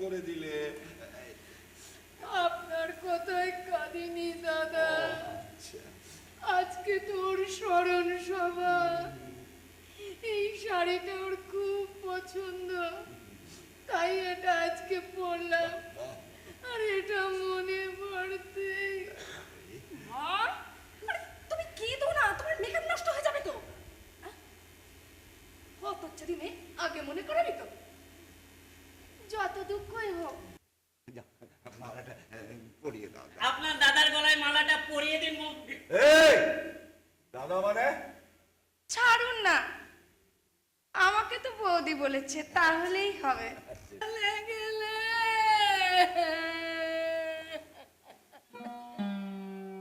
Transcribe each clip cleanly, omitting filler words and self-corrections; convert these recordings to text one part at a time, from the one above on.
করে দিলে। আপনার কথায় কাঁদিনি দাদা। আচ্ছা, আজকে তোর স্মরণ সভা। এই শাড়িটা ওর খুব পছন্দ, তাই এটা আজকে পরলাম। আর এটা মনে পড়তে। মা, আরে তুমি কেঁদো না, তোমার মেকআপ নষ্ট হয়ে যাবে তো। কত হচ্ছে মেয়ে, আগে মনে করাবি তো। যত দুঃখই হোক, মালাটা পরিয়ে দাও। আপনার দাদার গলায় মালাটা পরিয়ে দিন। এই দাদা মানে? ছাড়ুন না, আমাকে তো বৌদি বলেছে, তাহলেই হবে।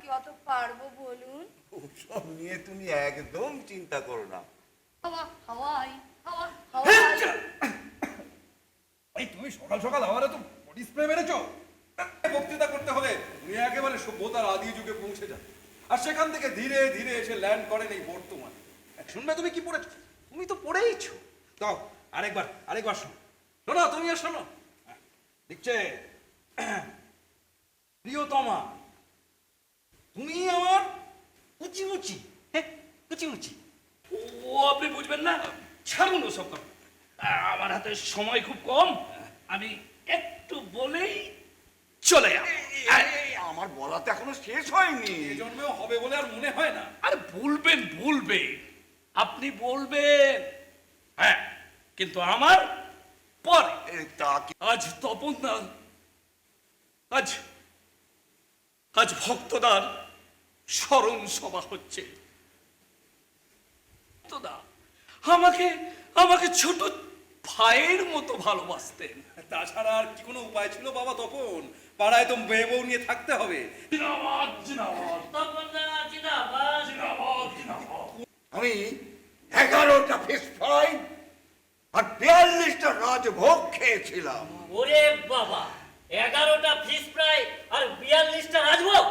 কত পারবো বলুন? ওসব নিয়ে তুমি একদম চিন্তা করো না। হাওয়া হাওয়াই, হাওয়া হাওয়াই। এই তুমি সকাল সকাল আমার তো বডি স্প্রে মেরেছো। বক্তৃতা করতে হলে তুমি একেবারে সভ্যতার আদি যুগে পৌঁছে যাও, আর সেখান থেকে ধীরে ধীরে এসে ল্যান্ড করেন এই বর্তমান। শুনবে তুমি কি পড়েছো? তুমি তো পড়েইছো। দাও আরেকবার শোনো। শোনো, তুমিও শোনো। লিখছে, প্রিয়তমা, তুমি আমার উঁচি উঁচি, উঁচি উঁচি। ও আপনি বুঝবেন না, ছাড়ুন ওসব কথা। আমার হাতে সময় খুব কম, আমি একটু বলেই চলে যাব। আমার বলা তো এখনো শেষ হয়নি। এই জন্মেও হবে বলে আর মনে হয় না। আরে বলবেন, আপনি বলবেন, হ্যাঁ, কিন্তু আমার পরে। তা কি? আজ তপনদার, আজ ভক্তদার স্মরণ সভা হচ্ছে। ভক্তদা আমাকে ছোট ভাইয়ের মতো ভালোবাসতেন। তাছাড়া আর কি কোনো উপায় ছিল বাবা তপন? পাড়ায় তো মেয়ে বউ নিয়ে থাকতে হবে। জিন্দাবাদ, জিন্দাবাদ, তপনদা জিন্দাবাদ, জিন্দাবাদ, জিন্দাবাদ। আমি 11টা ফিশ ফ্রাই আর 42টা রাজভোগ খেয়েছিলাম। ওরে বাবা, 11টা ফিশ ফ্রাই আর 42টা রাজভোগ।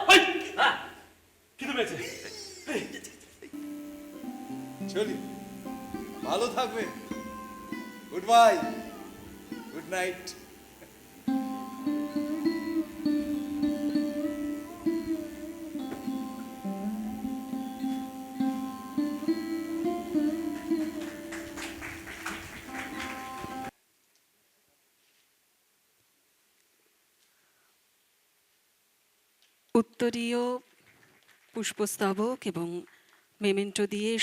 হ্যাঁ, কিন্তু পেয়েছে। চলি, ভালো থাকবে। Good bye, good night. উত্তরীয় পুষ্পস্তবক এবং মেমেন্টো দিয়ে